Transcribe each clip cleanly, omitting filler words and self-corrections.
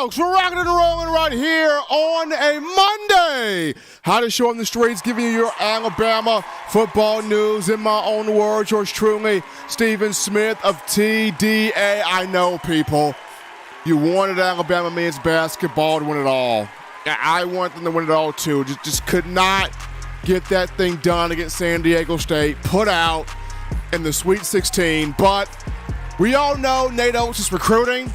folks, we're rocking and rolling right here on a Monday. Hottest show on the streets, giving you your Alabama football news. In my own words, yours truly, Stephen Smith of TDA. I know, people, you wanted Alabama men's basketball to win it all. I want them to win it all, too. Just could not get that thing done against San Diego State, put out in the Sweet 16. But we all know Nate Oates is recruiting.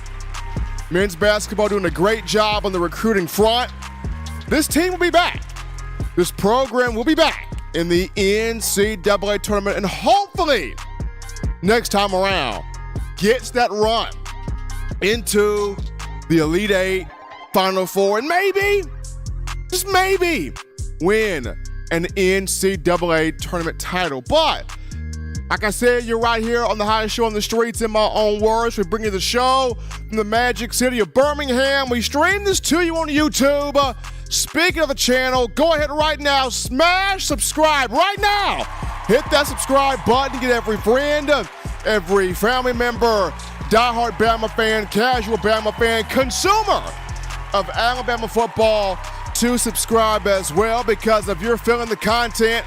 Men's basketball doing a great job on the recruiting front. This team will be back. This program will be back in the NCAA tournament, and hopefully next time around gets that run into the Elite Eight, Final Four, and maybe, just maybe, win an NCAA tournament title. But like I said, you're right here on the hottest show on the streets. In my own words, we bring you the show from the Magic City of Birmingham. We stream this to you on YouTube. Speaking of the channel, go ahead right now, smash subscribe right now. Hit that subscribe button to get every friend, every family member, diehard Bama fan, casual Bama fan, consumer of Alabama football to subscribe as well, because if you're feeling the content,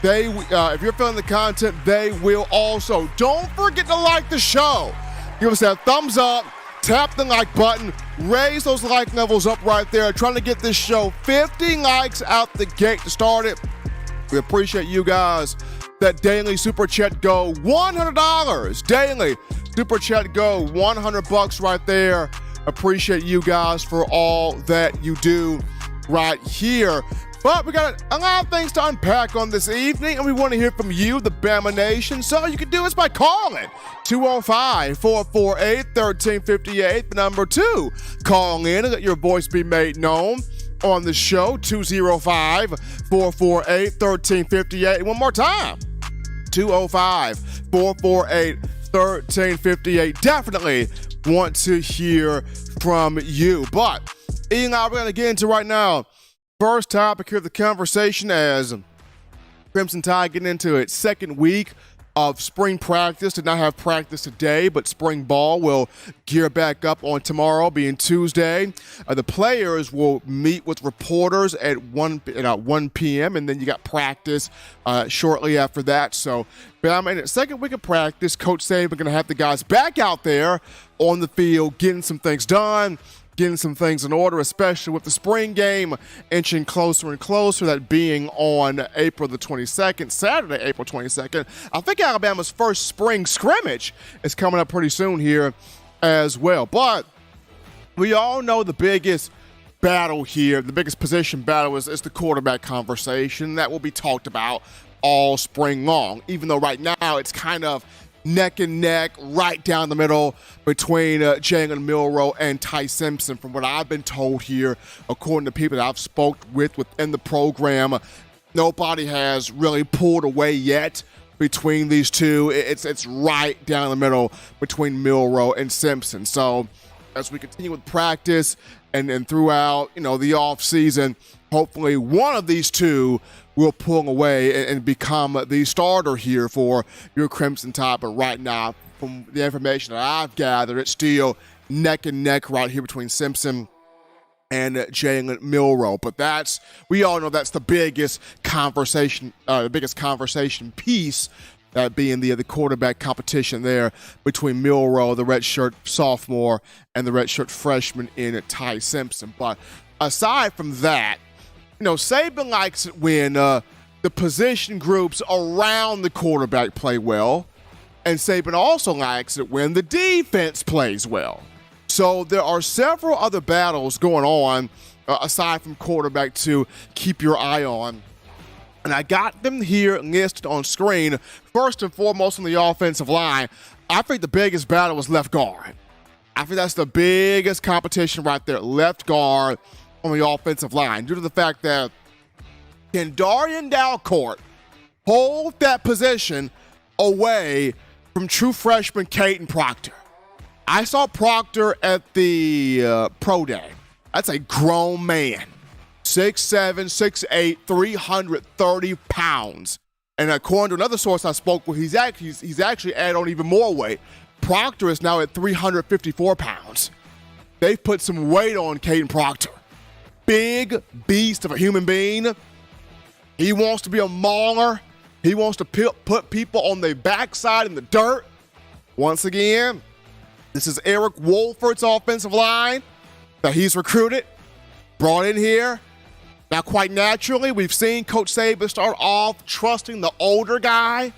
if you're feeling the content, they will also. Don't forget to like the show. Give us that thumbs up, tap the like button, raise those like levels up right there. Trying to get this show 50 likes out the gate to start it. We appreciate you guys. That daily super chat go $100. Daily super chat go $100 right there. Appreciate you guys for all that you do right here. But we got a lot of things to unpack on this evening, and we want to hear from you, the Bama Nation. So you can do this by calling 205-448-1358, the number 2. Call in and let your voice be made known on the show, 205-448-1358. One more time, 205-448-1358. Definitely want to hear from you. But Ian and I, we're going to get into right now. First topic here of the conversation, as Crimson Tide getting into its second week of spring practice. Did not have practice today, but spring ball will gear back up on tomorrow, being Tuesday. The players will meet with reporters at 1 p.m., and then you got practice shortly after that. So, Bama in its second week of practice, Coach Saban going to have the guys back out there on the field, getting some things done, getting some things in order, especially with the spring game inching closer and closer, that being on April the 22nd, Saturday, April 22nd. I think Alabama's first spring scrimmage is coming up pretty soon here as well. But we all know the biggest battle here, the biggest position battle is the quarterback conversation. That will be talked about all spring long, even though right now it's kind of neck and neck, right down the middle between Jalen Milroe and Ty Simpson. From what I've been told here, according to people that I've spoke with within the program, nobody has really pulled away yet between these two. It's right down the middle between Milroe and Simpson. So as we continue with practice and throughout, the off season, hopefully one of these two will pull away and become the starter here for your Crimson Tide. But right now, from the information that I've gathered, it's still neck and neck right here between Simpson and Jalen Milroe. But we all know that's the biggest conversation piece, that being the quarterback competition there between Milroe, the redshirt sophomore, and the redshirt freshman in Ty Simpson. But aside from that, Saban likes it when the position groups around the quarterback play well, and Saban also likes it when the defense plays well. So there are several other battles going on aside from quarterback to keep your eye on. And I got them here listed on screen. First and foremost on the offensive line, I think the biggest battle was left guard. I think that's the biggest competition right there, left guard on the offensive line, due to the fact that can Darian Dalcourt hold that position away from true freshman Caden Proctor? I saw Proctor at the pro day. That's a grown man, 6'7", 6'8", 330 pounds. And according to another source I spoke with, he's actually added on even more weight. Proctor is now at 354 pounds. they've put some weight on Caden Proctor. Big beast of a human being. He wants to be a mauler. He wants to put people on their backside in the dirt. Once again, this is Eric Wolford's offensive line that he's recruited, brought in here. Now, quite naturally, we've seen Coach Saban start off trusting the older guy,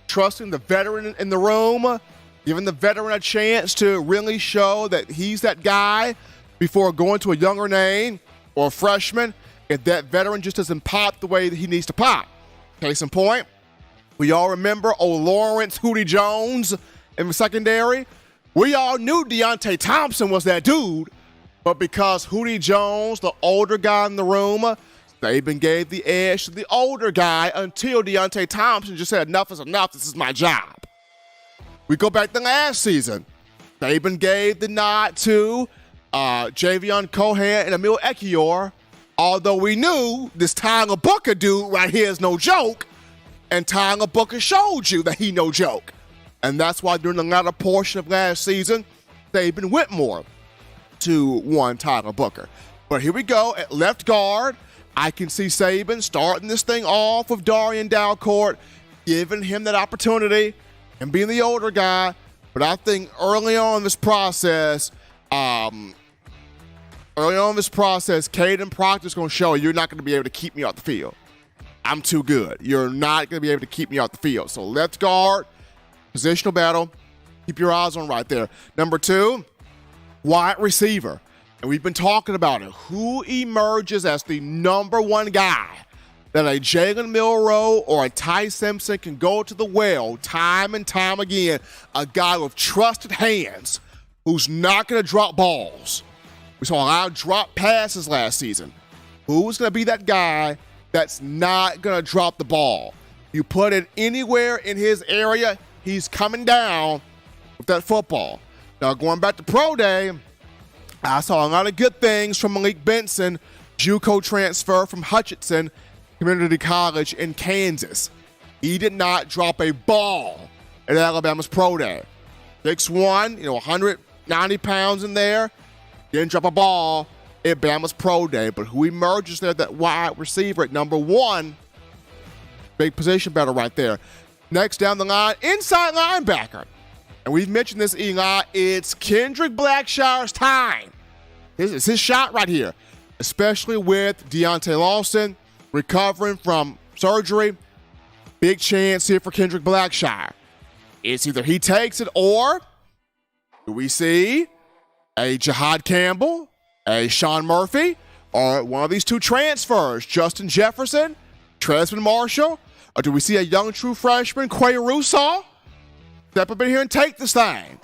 trusting the veteran in the room, giving the veteran a chance to really show that he's that guy before going to a younger name or a freshman if that veteran just doesn't pop the way that he needs to pop. Case in point, we all remember Lawrence Hootie Jones in the secondary. We all knew Deontay Thompson was that dude, but because Hootie Jones, the older guy in the room, Saban gave the edge to the older guy until Deontay Thompson just said, enough is enough, this is my job. We go back to last season. Saban gave the nod to Javion Cohen and Emil Ekiyor, although we knew this Tyler Booker dude right here is no joke, and Tyler Booker showed you that he no joke. And that's why during the latter portion of last season, Saban went more to one Tyler Booker. But here we go at left guard. I can see Saban starting this thing off with Darian Dalcourt, giving him that opportunity and being the older guy. But I think early on in this process, Caden Proctor's going to show you're not going to be able to keep me off the field. I'm too good. You're not going to be able to keep me off the field. So left guard, positional battle. Keep your eyes on right there. Number 2, wide receiver. And we've been talking about it. Who emerges as the number 1 guy that a Jalen Milroe or a Ty Simpson can go to the well time and time again? A guy with trusted hands who's not going to drop balls. We saw a lot of drop passes last season. Who's going to be that guy that's not going to drop the ball? You put it anywhere in his area, he's coming down with that football. Now, going back to Pro Day, I saw a lot of good things from Malik Benson, JUCO transfer from Hutchinson Community College in Kansas. He did not drop a ball at Alabama's Pro Day. 6'1", 190 pounds in there. Didn't drop a ball at Bama's Pro Day. But who emerges there, that wide receiver at number 1, big position battle right there. Next down the line, inside linebacker. And we've mentioned this, Eli. It's Kendrick Blackshire's time. It's his shot right here, especially with Deontay Lawson recovering from surgery. Big chance here for Kendrick Blackshire. It's either he takes it, or do we see a Jahad Campbell, a Sean Murphy, or one of these 2 transfers, Justin Jefferson, Tresman Marshall, or do we see a young true freshman, Quay Russo, step up in here and take this thing?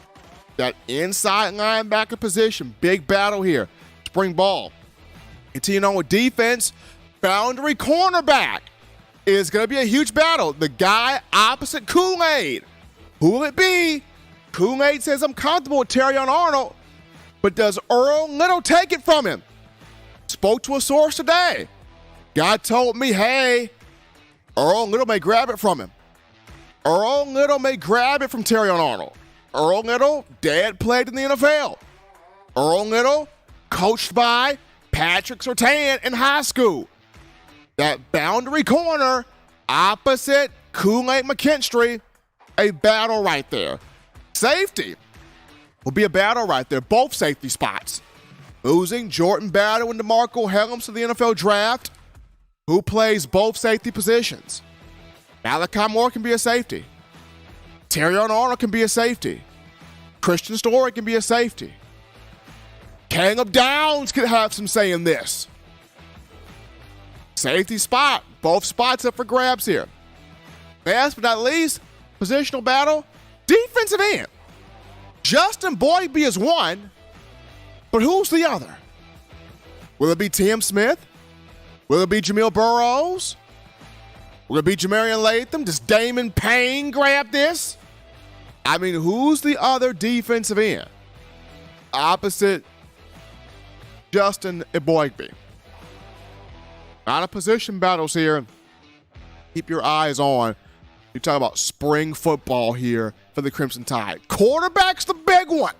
That inside linebacker position, big battle here. Spring ball. Continuing on with defense, boundary cornerback is going to be a huge battle. The guy opposite Kool-Aid. Who will it be? Kool-Aid says, I'm comfortable with Terrion Arnold, but does Earl Little take it from him? Spoke to a source today. Guy told me, hey, Earl Little may grab it from him. Earl Little may grab it from Terrion Arnold. Earl Little, dad played in the NFL. Earl Little, coached by Patrick Surtain in high school. That boundary corner opposite Kool-Aid McKinstry, a battle right there. Safety will be a battle right there. Both safety spots. Losing Jordan Battle and DeMarco Helms to the NFL draft. Who plays both safety positions? Malachi Moore can be a safety. Terrion Arnold can be a safety. Christian Story can be a safety. Caleb Downs could have some say in this. Safety spot. Both spots up for grabs here. Last but not least, positional battle, defensive end. Justin Boydby is one, but who's the other? Will it be Tim Smith? Will it be Jamil Burrows? Will it be Jamarian Latham? Does Damon Payne grab this? I mean, who's the other defensive end opposite Justin Boydby? A lot of position battles here. Keep your eyes on. You talk about spring football here for the Crimson Tide. Quarterback's the big one.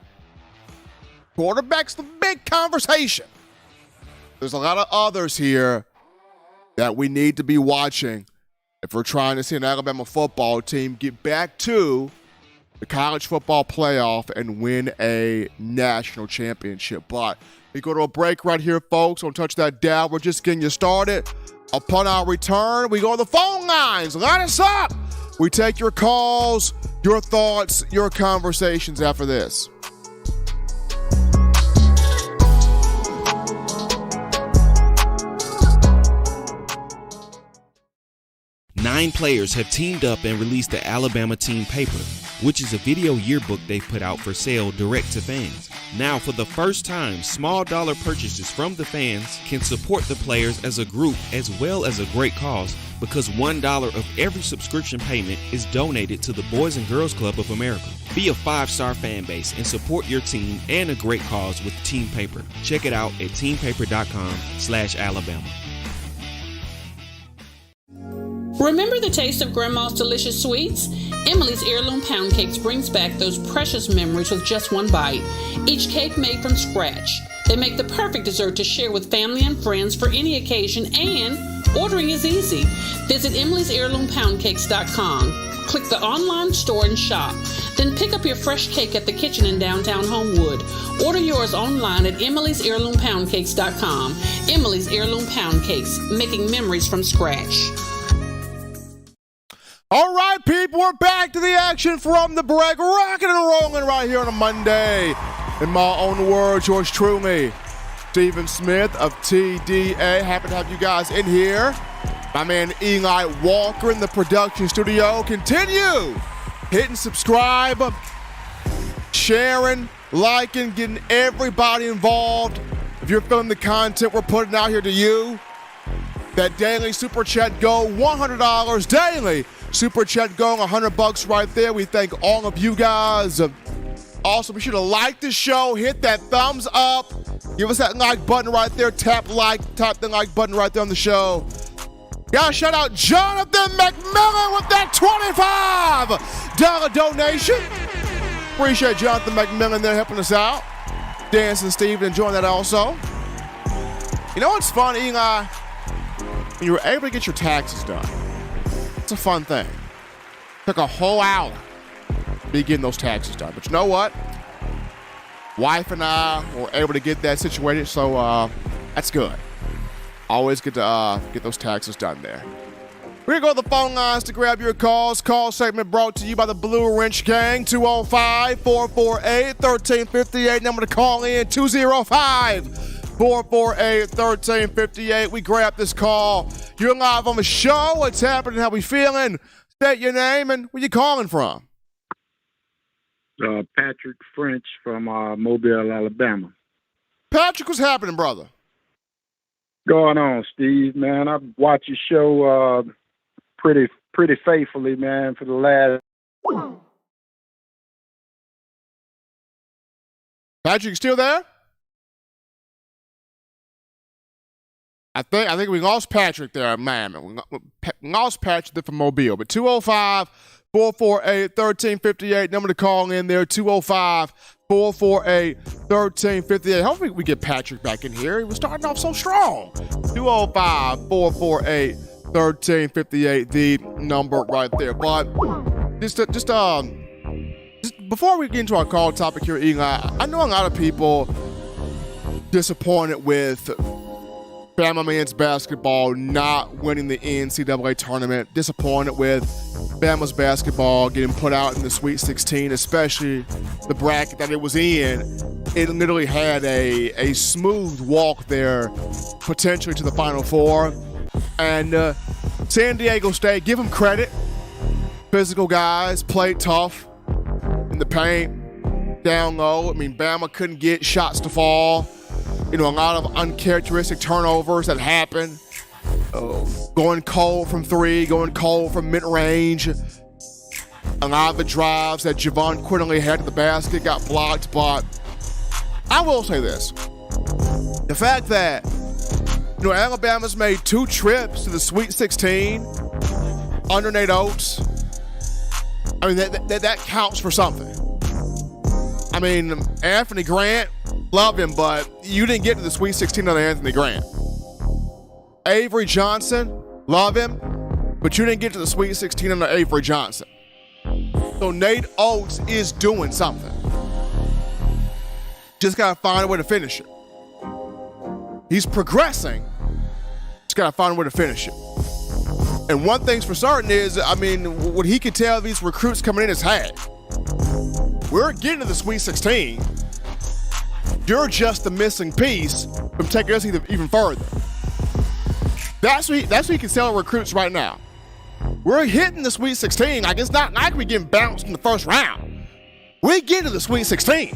Quarterback's the big conversation. There's a lot of others here that we need to be watching if we're trying to see an Alabama football team get back to the college football playoff and win a national championship. But we go to a break right here, folks. Don't touch that dial. We're just getting you started. Upon our return, we go to the phone lines. Line us up. We take your calls, your thoughts, your conversations after this. Nine players have teamed up and released the Alabama Team Paper, which is a video yearbook they've put out for sale direct to fans. Now, for the first time, small dollar purchases from the fans can support the players as a group as well as a great cause, because $1 of every subscription payment is donated to the Boys and Girls Club of America. Be a 5-star fan base and support your team and a great cause with Team Paper. Check it out at teampaper.com/Alabama. Remember the taste of Grandma's delicious sweets? Emily's Heirloom Pound Cakes brings back those precious memories with just one bite. Each cake made from scratch. They make the perfect dessert to share with family and friends for any occasion, and ordering is easy. Visit emily'sheirloompoundcakes.com. Click the online store and shop. Then pick up your fresh cake at the kitchen in downtown Homewood. Order yours online at emily'sheirloompoundcakes.com. Emily's Heirloom Pound Cakes, making memories from scratch. All right, people, we're back to the action from the break. Rocking and rolling right here on a Monday. In my own words, yours truly, Stephen Smith of TDA. Happy to have you guys in here. My man Eli Walker in the production studio. Continue hitting subscribe, sharing, liking, getting everybody involved. If you're feeling the content we're putting out here to you, that daily super chat go $100 daily. Super chat going $100 right there. We thank all of you guys. Also, be sure to like the show, hit that thumbs up, give us that like button right there. Tap the like button right there on the show. Gotta shout out Jonathan McMillan with that $25 donation. Appreciate Jonathan McMillan there helping us out. Dancing Steve enjoying that also. You know what's fun, Eli? When you were able to get your taxes done. It's a fun thing. Took a whole hour to be getting those taxes done. But you know what? Wife and I were able to get that situated, so that's good. Always good to get those taxes done there. We're going to go to the phone lines to grab your calls. Call segment brought to you by the Blue Wrench Gang, 205-448-1358. Number to call in, 205-448-1358. We grab this call. You're live on the show. What's happening? How we feeling? State your name and where you calling from. Patrick French from Mobile, Alabama. Patrick, what's happening, brother? Going on, Steve, man. I watch your show pretty faithfully, man, for the last. Patrick, you still there? I think we lost Patrick there, man. We lost Patrick there from Mobile. But 205-448-1358. Number to call in there, 205-448-1358. Hopefully we get Patrick back in here. He was starting off so strong. 205-448-1358, the number right there. But just before we get into our call topic here, Eli, I know a lot of people disappointed with Bama men's basketball not winning the NCAA tournament. Disappointed with Bama's basketball getting put out in the Sweet 16, especially the bracket that it was in. It literally had a smooth walk there, potentially to the Final Four. And San Diego State, give them credit. Physical guys, played tough in the paint, down low. I mean, Bama couldn't get shots to fall. You know, a lot of uncharacteristic turnovers that happen. Going cold from three, going cold from mid-range. A lot of the drives that Javon Quinerly had to the basket got blocked. But I will say this. The fact that, you know, Alabama's made 2 trips to the Sweet 16 under Nate Oates, I mean, that counts for something. I mean, Anthony Grant love him, but you didn't get to the Sweet 16 under Anthony Grant. Avery Johnson, love him, but you didn't get to the Sweet 16 under Avery Johnson. So Nate Oates is doing something. Just got to find a way to finish it. He's progressing. Just got to find a way to finish it. And one thing's for certain is, what he can tell these recruits coming in is, hey, we're getting to the Sweet 16. You're just the missing piece from taking us even further. That's what he can tell recruits right now. We're hitting the Sweet 16. Like, it's not like we're getting bounced in the first round. We get to the Sweet 16.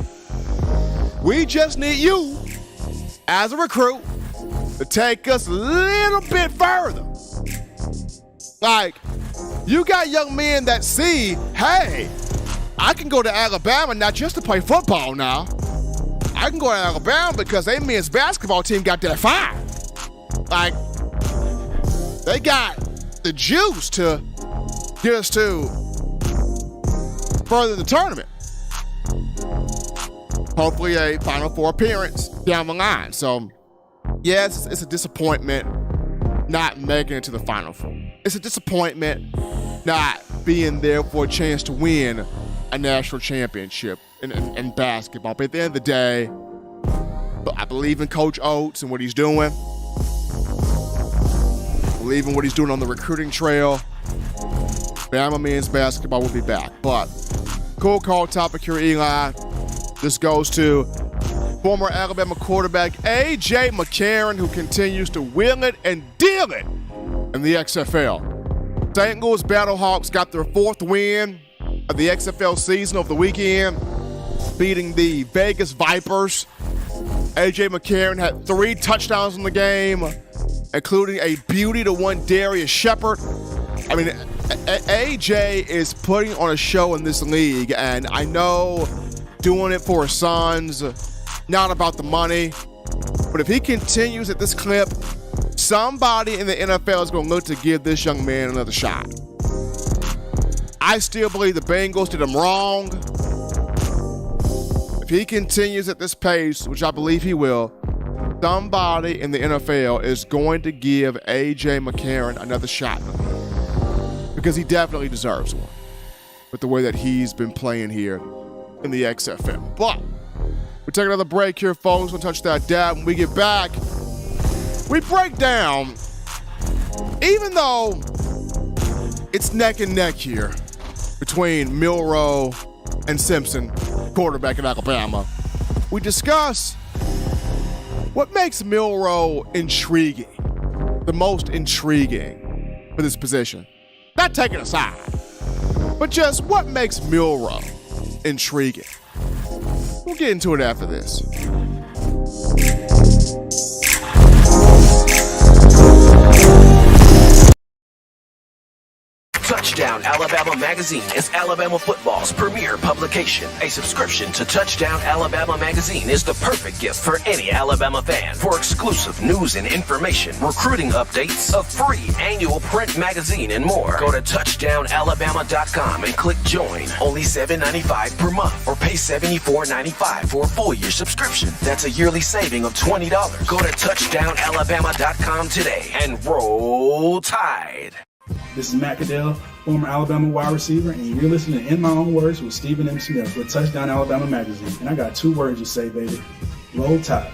We just need you, as a recruit, to take us a little bit further. Like, you got young men that see, hey, I can go to Alabama not just to play football now. I can go to Alabama because their men's basketball team got that fire. Like, they got the juice to get us to further the tournament. Hopefully a Final Four appearance down the line. So, yes, it's a disappointment not making it to the Final Four. It's a disappointment not being there for a chance to win a national championship in basketball. But at the end of the day, I believe in Coach Oates and what he's doing. I believe in what he's doing on the recruiting trail. Bama men's basketball will be back. But cool call topic here, Eli. This goes to former Alabama quarterback A.J. McCarron, who continues to wheel it and deal it in the XFL. St. Louis Battlehawks got their fourth win of the XFL season over the weekend, beating the Vegas Vipers. A.J. McCarron had 3 touchdowns in the game, including a beauty to one Darius Shepard. A.J. is putting on a show in this league, and I know doing it for his sons, not about the money, but if he continues at this clip, somebody in the NFL is going to look to give this young man another shot. I still believe the Bengals did him wrong. If he continues at this pace, which I believe he will, somebody in the NFL is going to give A.J. McCarron another shot, because he definitely deserves one with the way that he's been playing here in the XFL. But we take another break here, folks. We'll touch that down. When we get back, we break down, even though it's neck and neck here between Milroe and Simpson, quarterback in Alabama, we discuss what makes Milroe intriguing, the most intriguing for this position. Not taking a side, but just what makes Milroe intriguing. We'll get into it after this. Touchdown Alabama Magazine is Alabama football's premier publication. A subscription to Touchdown Alabama Magazine is the perfect gift for any Alabama fan. For exclusive news and information, recruiting updates, a free annual print magazine, and more, go to touchdownalabama.com and click join. Only $7.95 per month, or pay $74.95 for a full year subscription. That's a yearly saving of $20. Go to touchdownalabama.com today and roll Tide. This is Matt Caddell, former Alabama wide receiver, and you're listening to In My Own Words with Stephen M. Smith with Touchdown Alabama Magazine. And I got 2 words to say, baby. Roll Tide.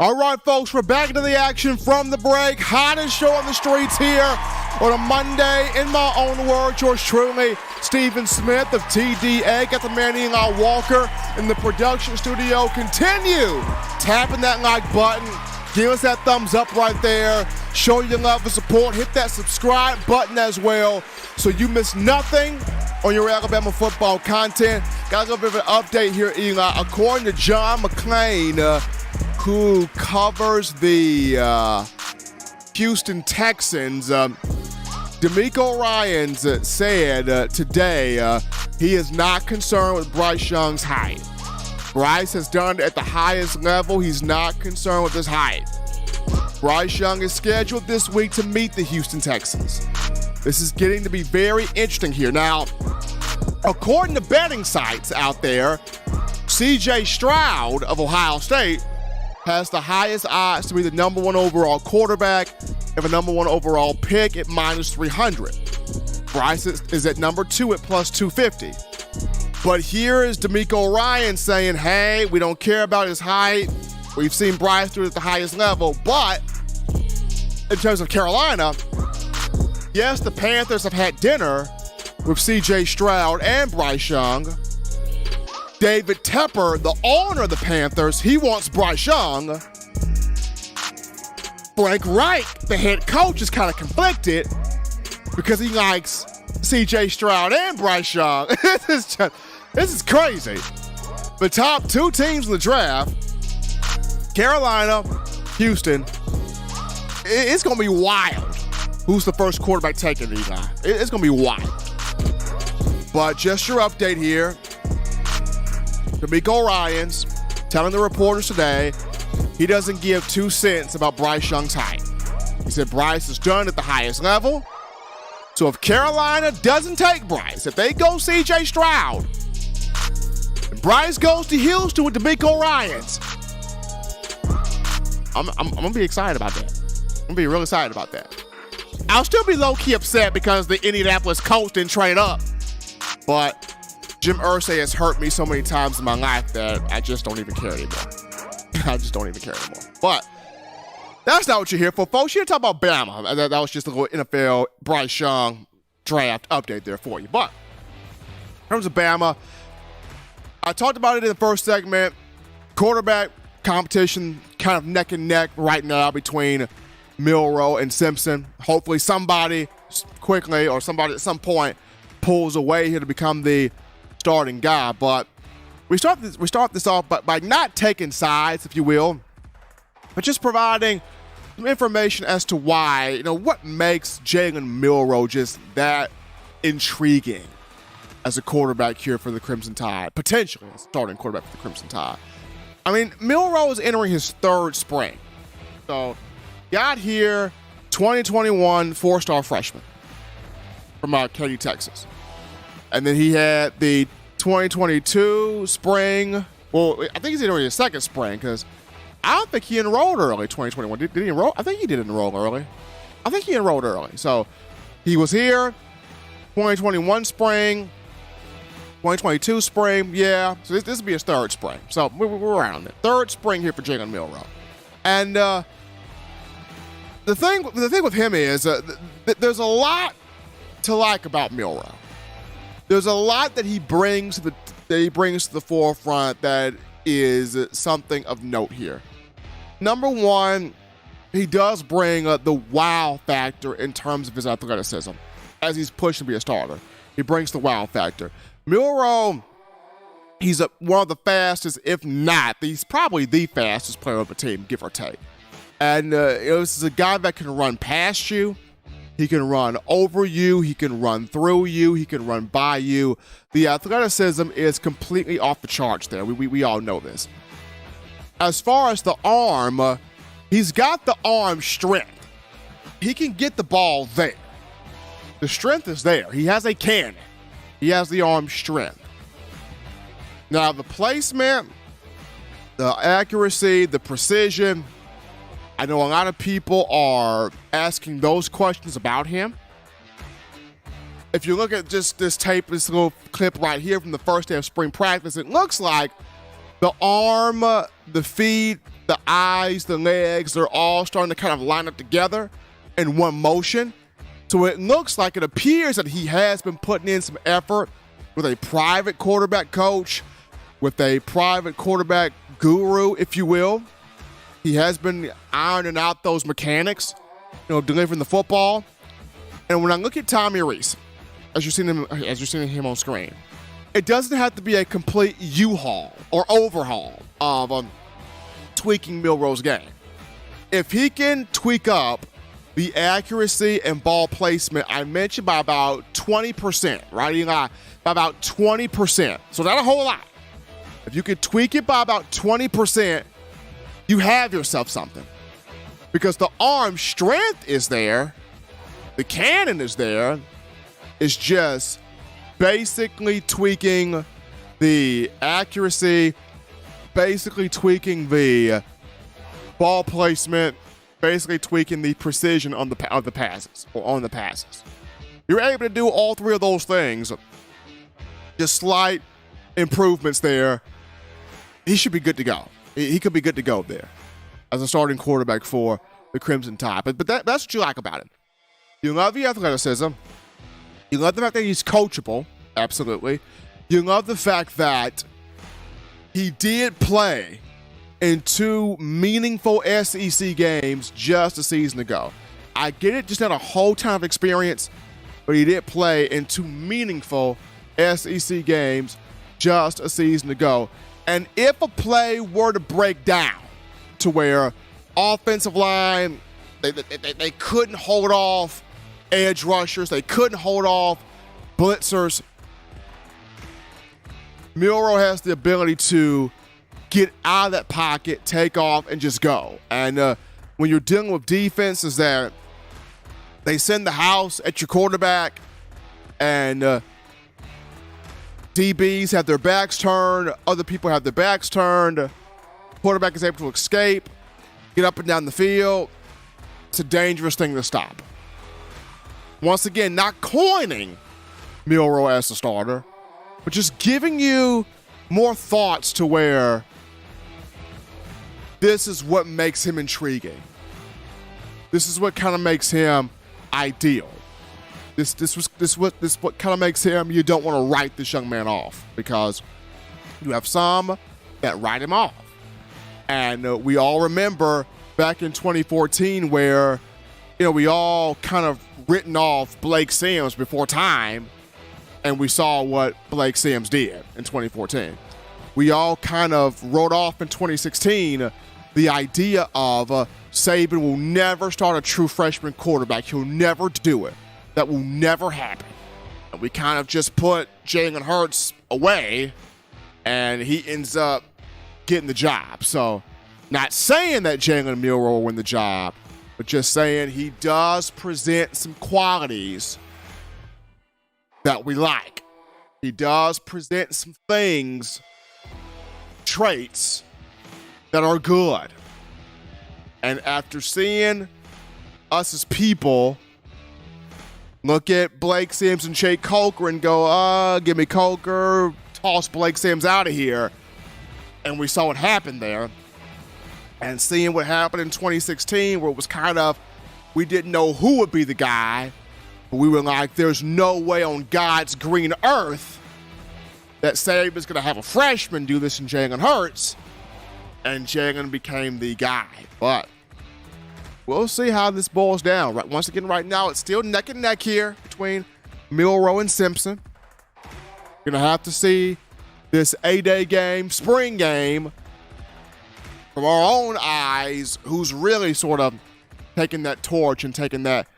All right, folks, we're back into the action from the break. Hottest show on the streets here on a Monday. In my own words, yours truly, Stephen Smith of TDA. Got the man Eli Walker in the production studio. Continue tapping that like button. Give us that thumbs up right there. Show your love and support. Hit that subscribe button as well so you miss nothing on your Alabama football content. Got a little bit of an update here, Eli. According to John McClain, who covers the Houston Texans, D'Amico Ryans said today he is not concerned with Bryce Young's height. Bryce has done it at the highest level. He's not concerned with his height. Bryce Young is scheduled this week to meet the Houston Texans. This is getting to be very interesting here. Now, according to betting sites out there, C.J. Stroud of Ohio State has the highest odds to be the number 1 overall quarterback and the number 1 overall pick at minus 300. Bryce is at number 2 at plus 250. But here is DeMeco Ryans saying, hey, we don't care about his height. We've seen Bryce do it at the highest level. But in terms of Carolina, yes, the Panthers have had dinner with C.J. Stroud and Bryce Young. David Tepper, the owner of the Panthers, he wants Bryce Young. Frank Reich, the head coach, is kind of conflicted because he likes C.J. Stroud and Bryce Young. This is crazy. The top 2 teams in the draft, Carolina, Houston, it's going to be wild. Who's the first quarterback taken, Eli? It's going to be wild. But just your update here. DeMeco Ryans telling the reporters today he doesn't give 2 cents about Bryce Young's height. He said Bryce is done at the highest level. So if Carolina doesn't take Bryce, if they go C.J. Stroud, and Bryce goes to Houston with DeMeco Ryans, I'm going to be excited about that. I'm going to be real excited about that. I'll still be low-key upset because the Indianapolis Colts didn't trade up. But Jim Irsay has hurt me so many times in my life that I just don't even care anymore. I just don't even care anymore. But that's not what you're here for, folks. You're here to talk about Bama. That was just a little NFL Bryce Young draft update there for you. But in terms of Bama, I talked about it in the first segment. Quarterback competition kind of neck and neck right now between Milroe and Simpson. Hopefully somebody quickly or somebody at some point pulls away here to become the starting guy. But we start this off by not taking sides, if you will, but just providing some information as to why, what makes Jalen Milroe just that intriguing as a quarterback here for the Crimson Tide, potentially as a starting quarterback for the Crimson Tide. I mean, Milroe is entering his 3rd spring. So, got here 2021 4-star freshman from Katy, Texas. And then he had the 2022 spring. Well, I think he's entering his 2nd spring because I don't think he enrolled early 2021. Did he enroll? I think he did enroll early. I think he enrolled early. So he was here 2021 spring, 2022 spring. Yeah. So this will be his 3rd spring. So we're around it. 3rd spring here for Jalen Milroe. And the thing with him is there's a lot to like about Milroe. There's a lot that he brings to the forefront that is something of note here. Number one, he does bring the wow factor in terms of his athleticism as he's pushed to be a starter. He brings the wow factor. Milroe, he's one of the fastest, if not, he's probably the fastest player of the team, give or take. And this is a guy that can run past you. He can run over you. He can run through you. He can run by you. The athleticism is completely off the charts there. We all know this. As far as the arm, he's got the arm strength. He can get the ball there. The strength is there. He has a cannon. He has the arm strength. Now, the placement, the accuracy, the precision, I know a lot of people are asking those questions about him. If you look at just this tape, this little clip right here from the first day of spring practice, it looks like the arm, the feet, the eyes, the legs, they're all starting to kind of line up together in one motion. So it looks like, it appears that he has been putting in some effort with a private quarterback coach, with a private quarterback guru, if you will. He has been ironing out those mechanics, delivering the football. And when I look at Tommy Rees, as you're seeing him on screen, it doesn't have to be a complete U-haul or overhaul of tweaking Milroe's game. If he can tweak up the accuracy and ball placement, I mentioned, by about 20%, right, Eli? By about 20%. So not a whole lot. If you could tweak it by about 20%, you have yourself something. Because the arm strength is there. The cannon is there. It's just basically tweaking the accuracy, basically tweaking the ball placement, basically tweaking the precision on the passes or on the passes. You're able to do all three of those things. Just slight improvements there. He should be good to go. He could be good to go there as a starting quarterback for the Crimson Tide. But that's what you like about him. You love the athleticism. You love the fact that he's coachable. Absolutely. You love the fact that he did play in 2 meaningful SEC games just a season ago. I get it, just not a whole ton of experience, but he did play in 2 meaningful SEC games just a season ago. And if a play were to break down to where offensive line, they couldn't hold off edge rushers, they couldn't hold off blitzers, Milroe has the ability to get out of that pocket, take off, and just go. And when you're dealing with defenses that they send the house at your quarterback and DBs have their backs turned, other people have their backs turned, quarterback is able to escape, get up and down the field, it's a dangerous thing to stop. Once again, not coining Milroe as the starter, but just giving you more thoughts to where this is what makes him intriguing. This is what kind of makes him ideal. This what kind of makes him, you don't want to write this young man off, because you have some that write him off. And we all remember back in 2014 where, we all kind of written off Blake Sims before time, and we saw what Blake Sims did in 2014. We all kind of wrote off in 2016 the idea of Saban will never start a true freshman quarterback. He'll never do it. That will never happen. And we kind of just put Jalen Hurts away, and he ends up getting the job. So, not saying that Jalen Milroe will win the job, but just saying he does present some qualities that we like. He does present some things, traits that are good. And after seeing us as people look at Blake Sims and Jake Coker and go, give me Coker, toss Blake Sims out of here. And we saw what happened there. And seeing what happened in 2016, where it was kind of, we didn't know who would be the guy, but we were like, there's no way on God's green earth that Saban's going to have a freshman do this in Jalen Hurts. And Jalen became the guy. But we'll see how this boils down. Right, once again, right now, it's still neck and neck here between Milroe and Simpson. You're going to have to see this A-Day game, spring game, from our own eyes, who's really sort of taking that torch and taking that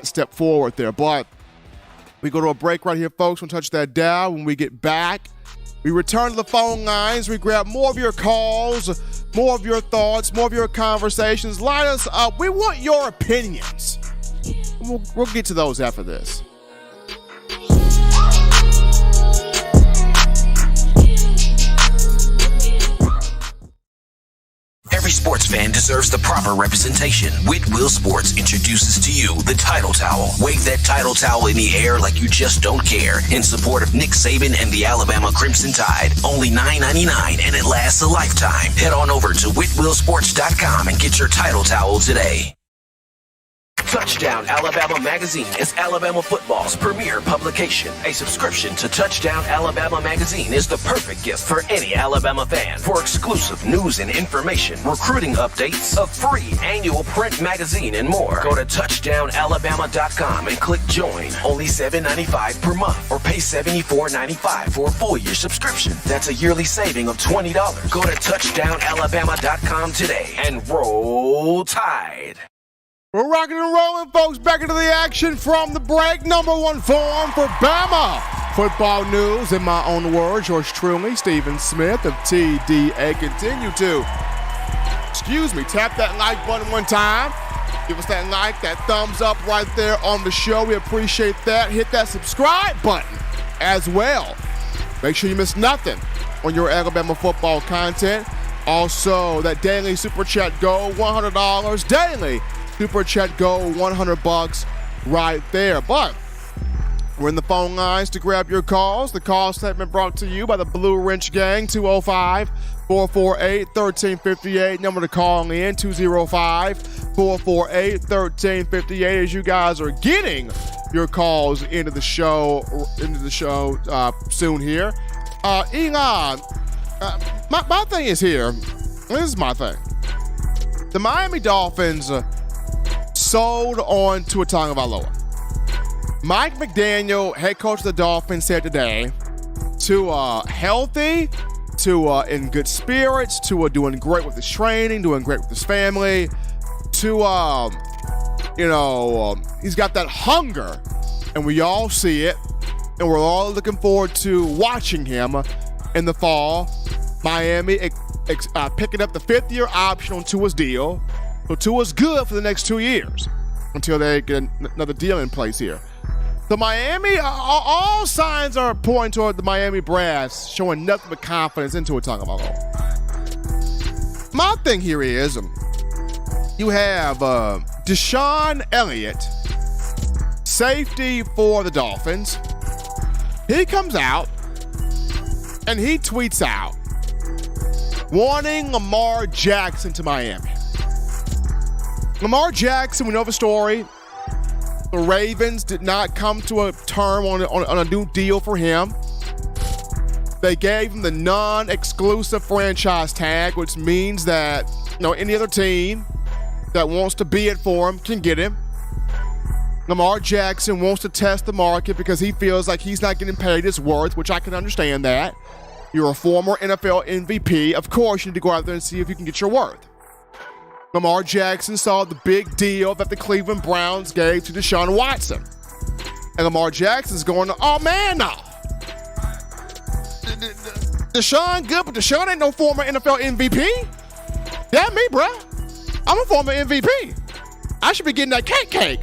step forward there. But we go to a break right here, folks. We'll touch that dial. When we get back, we return to the phone lines. We grab more of your calls, more of your thoughts, more of your conversations. Light us up. We want your opinions. We'll get to those after this. Every sports fan deserves the proper representation. Whitwell Sports introduces to you the Title Towel. Wave that Title Towel in the air like you just don't care, in support of Nick Saban and the Alabama Crimson Tide. Only $9.99 and it lasts a lifetime. Head on over to whitwellsports.com and get your Title Towel today. Touchdown Alabama Magazine is Alabama football's premier publication. A subscription to Touchdown Alabama Magazine is the perfect gift for any Alabama fan. For exclusive news and information, recruiting updates, a free annual print magazine, and more, go to touchdownalabama.com and click join. Only $7.95 per month, or pay $74.95 for a full year subscription. That's a yearly saving of $20. Go to touchdownalabama.com today and roll Tide. We're rocking and rolling, folks. Back into the action from the break. Number one form for Bama football news. In my own words, yours truly, Stephen Smith of TDA. Continue to, tap that like button one time. Give us that like, that thumbs up right there on the show. We appreciate that. Hit that subscribe button as well. Make sure you miss nothing on your Alabama football content. Also, that daily Super Chat Go, $100. Daily Super Chat Go, $100 right there. But we're in the phone lines to grab your calls. The call segment brought to you by the Blue Wrench Gang, 205-448-1358. Number to call in, 205-448-1358. As you guys are getting your calls into the show soon here. Elon, my thing is here. This is my thing. The Miami Dolphins sold on Tua Tagovailoa. Mike McDaniel, head coach of the Dolphins, said today, Tua healthy, Tua in good spirits, Tua doing great with his training, doing great with his family. Tua, he's got that hunger, and we all see it, and we're all looking forward to watching him in the fall. Miami picking up the fifth-year option on Tua's deal. So Tua's good for the next 2 years until they get another deal in place here. The Miami, all signs are pointing toward the Miami brass showing nothing but confidence into a Tagovailoa. My thing here is you have Deshaun Elliott, safety for the Dolphins. He comes out and he tweets out wanting Lamar Jackson to Miami. Lamar Jackson, we know the story. The Ravens did not come to a term on a new deal for him. They gave him the non-exclusive franchise tag, which means that any other team that wants to bid for him can get him. Lamar Jackson wants to test the market because he feels like he's not getting paid his worth, which I can understand that. You're a former NFL MVP. Of course, you need to go out there and see if you can get your worth. Lamar Jackson saw the big deal that the Cleveland Browns gave to Deshaun Watson. And Lamar Jackson's going, oh man, no. Deshaun good, but Deshaun ain't no former NFL MVP. Yeah, me, bruh. I'm a former MVP. I should be getting that cake.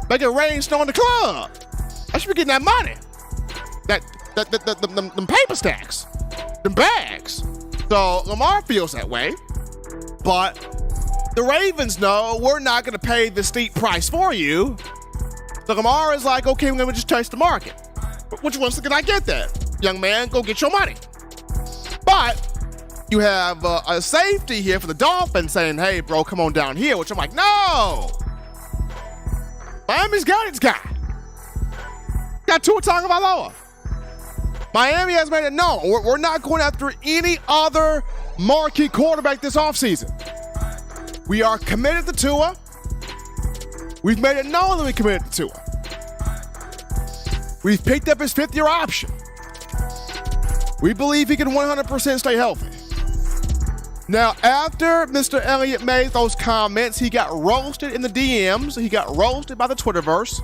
Make it rain, snow in the club. I should be getting that money. Them paper stacks. Them bags. So Lamar feels that way. But the Ravens know we're not going to pay the steep price for you. So Lamar is like, okay, we're going to just test the market. Which ones can I get that? Young man, go get your money. But you have a safety here for the Dolphins saying, hey, bro, come on down here. Which I'm like, no. Miami's got its guy. Got Tua Tagovailoa. Miami has made it known we're not going after any other marquee quarterback this offseason. We are committed to Tua. We've made it known that we're committed to Tua. We've picked up his fifth-year option. We believe he can 100% stay healthy. Now, after Mr. Elliott made those comments, he got roasted in the DMs. He got roasted by the Twitterverse.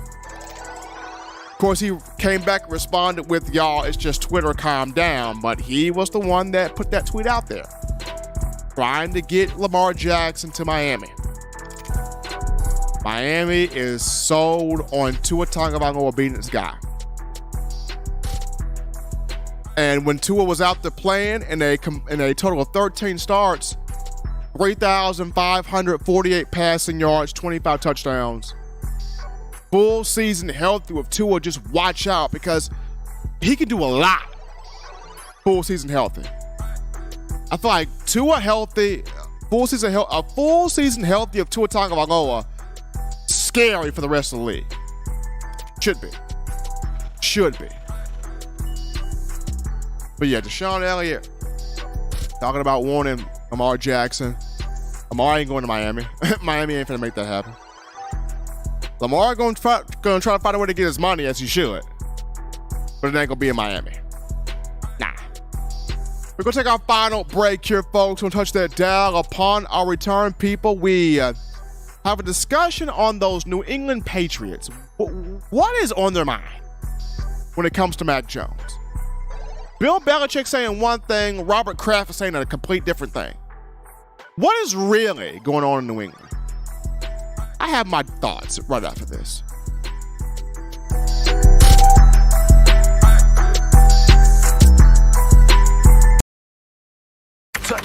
Of course, he came back and responded with, y'all, it's just Twitter, calm down. But he was the one that put that tweet out there, trying to get Lamar Jackson to Miami. Miami is sold on Tua Tagovailoa being this guy. And when Tua was out there playing in a total of 13 starts, 3,548 passing yards, 25 touchdowns. Full season healthy with Tua, just watch out because he can do a lot. Full season healthy. I feel like Tua healthy, a full season healthy of Tua Tagovailoa, scary for the rest of the league. Should be. But yeah, Deshaun Elliott talking about wanting Lamar Jackson. Lamar ain't going to Miami. Miami ain't finna make that happen. Lamar gonna try to find a way to get his money, as he should. But it ain't gonna be in Miami. Nah. We're gonna take our final break here, folks. We'll touch that dial. Upon our return, people, we have a discussion on those New England Patriots. What is on their mind when it comes to Mac Jones? Bill Belichick saying one thing, Robert Kraft is saying a complete different thing. What is really going on in New England? I have my thoughts right after this.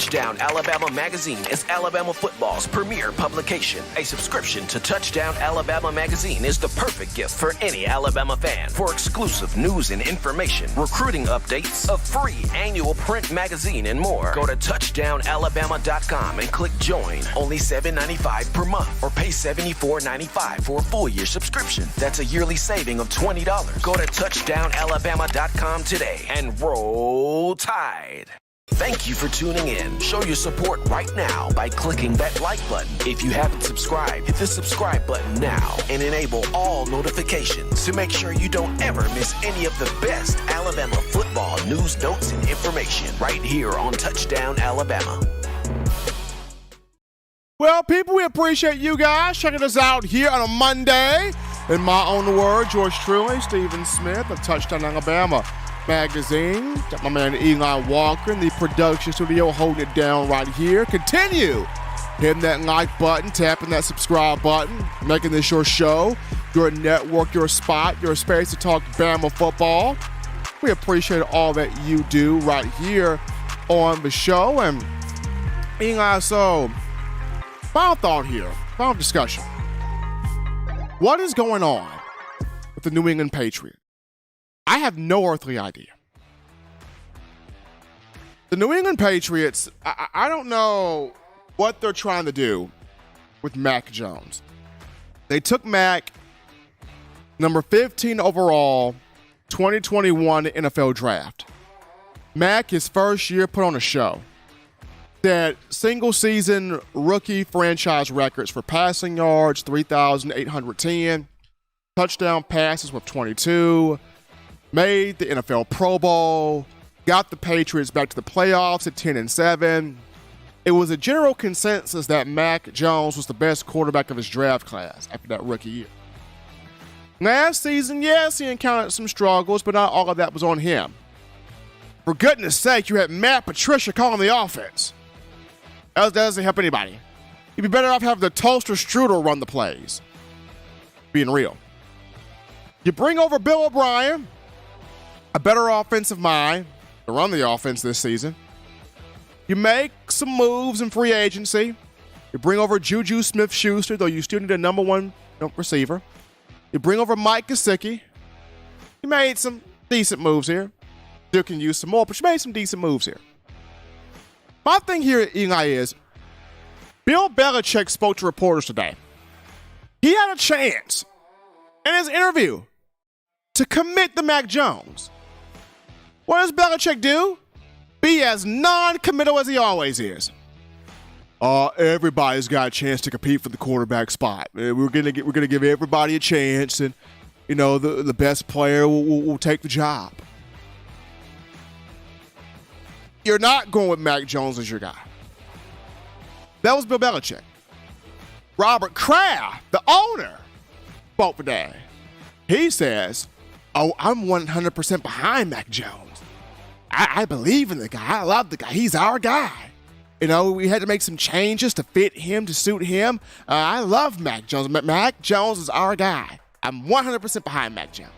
Touchdown Alabama Magazine is Alabama football's premier publication. A subscription to Touchdown Alabama Magazine is the perfect gift for any Alabama fan. For exclusive news and information, recruiting updates, a free annual print magazine, and more, go to touchdownalabama.com and click join. Only $7.95 per month, or pay $74.95 for a full year subscription. That's a yearly saving of $20. Go to touchdownalabama.com today and roll Tide. Thank you for tuning in. Show your support right now by clicking that like button. If you haven't subscribed, hit the subscribe button now and enable all notifications to make sure you don't ever miss any of the best Alabama football news, notes, and information right here on Touchdown Alabama. Well, people, we appreciate you guys checking us out here on a Monday. In my own words, yours truly, Stephen Smith of Touchdown Alabama Magazine. Got my man Eli Walker in the production studio holding it down right here. Continue hitting that like button, tapping that subscribe button, making this your show, your network, your spot, your space to talk Bama football. We appreciate all that you do right here on the show. And Eli, so final thought here, final discussion. What is going on with the New England Patriots? I have no earthly idea. The New England Patriots, I don't know what they're trying to do with Mac Jones. They took Mac, number 15 overall, 2021 NFL draft. Mac, his first year, put on a show. That single season rookie franchise records for passing yards, 3,810, touchdown passes with 22, made the NFL Pro Bowl, got the Patriots back to the playoffs at 10-7. It was a general consensus that Mac Jones was the best quarterback of his draft class after that rookie year. Last season, yes, he encountered some struggles, but not all of that was on him. For goodness sake, you had Matt Patricia calling the offense. That doesn't help anybody. You'd be better off having the toaster strudel run the plays. Being real. You bring over Bill O'Brien, a better offensive mind to run the offense this season. You make some moves in free agency. You bring over Juju Smith-Schuster, though you still need a number one receiver. You bring over Mike Gesicki. You made some decent moves here. Still can use some more, but you made some decent moves here. My thing here, Eli, is Bill Belichick spoke to reporters today. He had a chance in his interview to commit to Mac Jones. What does Belichick do? Be as non-committal as he always is. Everybody's got a chance to compete for the quarterback spot. We're gonna give everybody a chance, and the best player will take the job. You're not going with Mac Jones as your guy. That was Bill Belichick. Robert Kraft, the owner, spoke today. He says, I'm 100% behind Mac Jones. I believe in the guy. I love the guy. He's our guy. We had to make some changes to fit him, to suit him. I love Mac Jones. Mac Jones is our guy. I'm 100% behind Mac Jones.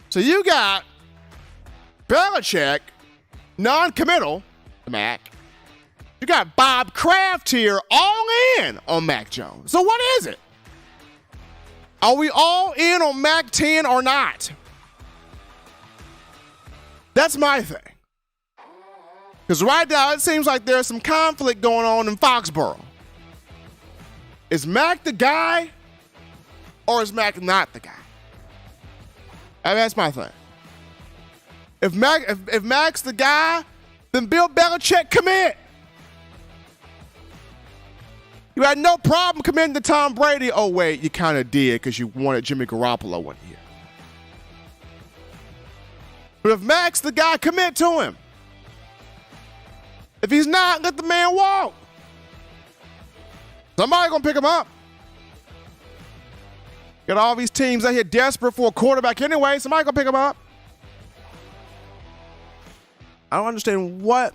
So you got Belichick, non-committal to Mac. You got Bob Kraft here all in on Mac Jones. So what is it? Are we all in on Mac 10 or not? That's my thing. Because right now it seems like there's some conflict going on in Foxborough. Is Mac the guy or is Mac not the guy? And that's my thing. If Mac's the guy, then Bill Belichick commit. You had no problem committing to Tom Brady. Oh, wait, you kind of did because you wanted Jimmy Garoppolo one year. But if Mac's the guy, commit to him. If he's not, let the man walk. Somebody gonna pick him up. Got all these teams out here desperate for a quarterback anyway. Somebody gonna pick him up. I don't understand what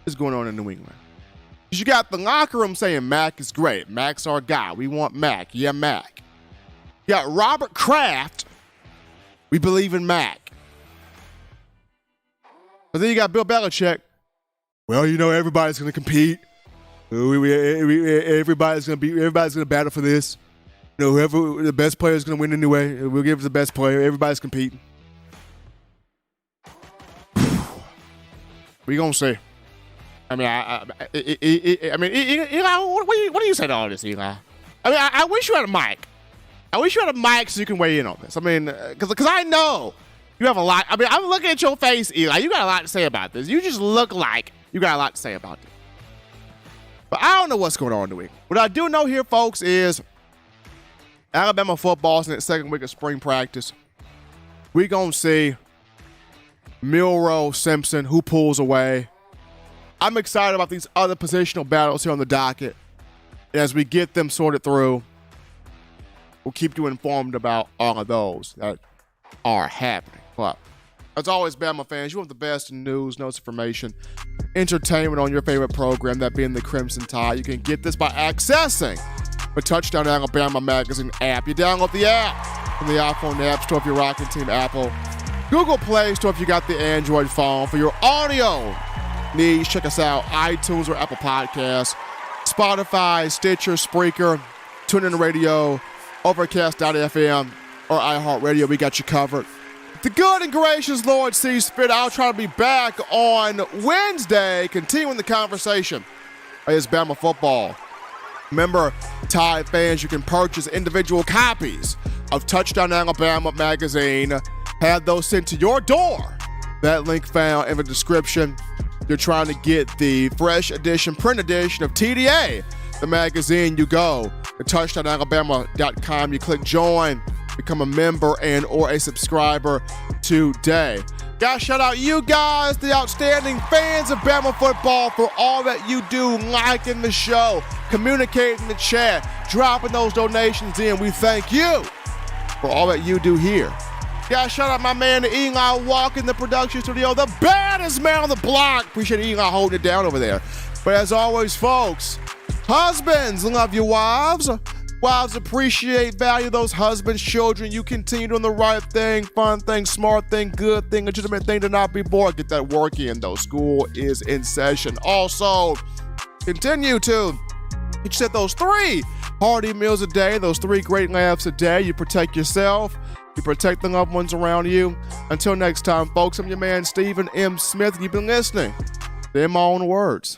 is going on in New England. Because you got the locker room saying Mac is great. Mac's our guy. We want Mac. Yeah, Mac. You got Robert Kraft. We believe in Mac. But then you got Bill Belichick. well, everybody's going to compete. Everybody's going to battle for this. Whoever the best player is going to win anyway. We'll give it to the best player. Everybody's competing. We gonna see. I mean, Eli, what do you say to all this, Eli? I mean, I wish you had a mic. I wish you had a mic so you can weigh in on this. I mean, because I know you have a lot. I mean, I'm looking at your face, Eli. You got a lot to say about this. You just look like you got a lot to say about this. But I don't know what's going on in the week. What I do know here, folks, is Alabama football's in its second week of spring practice. We gonna see Milroe, Simpson, who pulls away. I'm excited about these other positional battles here on the docket. And as we get them sorted through, we'll keep you informed about all of those that are happening. But as always, Bama fans, you want the best in news, notes, information, entertainment on your favorite program, that being the Crimson Tide. You can get this by accessing the Touchdown Alabama Magazine app. You download the app from the iPhone App Store if you're rocking Team Apple, Google Play Store if you got the Android phone. For your audio needs, check us out, iTunes or Apple Podcasts, Spotify, Stitcher, Spreaker, TuneIn Radio, Overcast.fm, or iHeartRadio. We got you covered. The good and gracious Lord sees fit. I'll try to be back on Wednesday, continuing the conversation. It's Bama football. Remember, Tide fans, you can purchase individual copies of Touchdown Alabama magazine. Have those sent to your door. That link found in the description. You're trying to get the fresh edition, print edition of TDA, the magazine. You go to touchdownalabama.com. You click join, become a member and or a subscriber today. Guys, shout out you guys, the outstanding fans of Bama football, for all that you do, liking the show, communicating in the chat, dropping those donations in. We thank you for all that you do here. Guys, shout out my man Eli Walk in the production studio, the baddest man on the block. Appreciate Eli holding it down over there. But as always, folks, husbands, love your wives. Wives appreciate, value those husbands, children. You continue doing the right thing, fun thing, smart thing, good thing, legitimate thing, to not be bored. Get that work in, though. School is in session. Also, continue to set those 3 hearty meals a day, those 3 great laughs a day. You protect yourself. You protect the loved ones around you. Until next time, folks, I'm your man, Stephen M. Smith, and you've been listening to In My Own Words.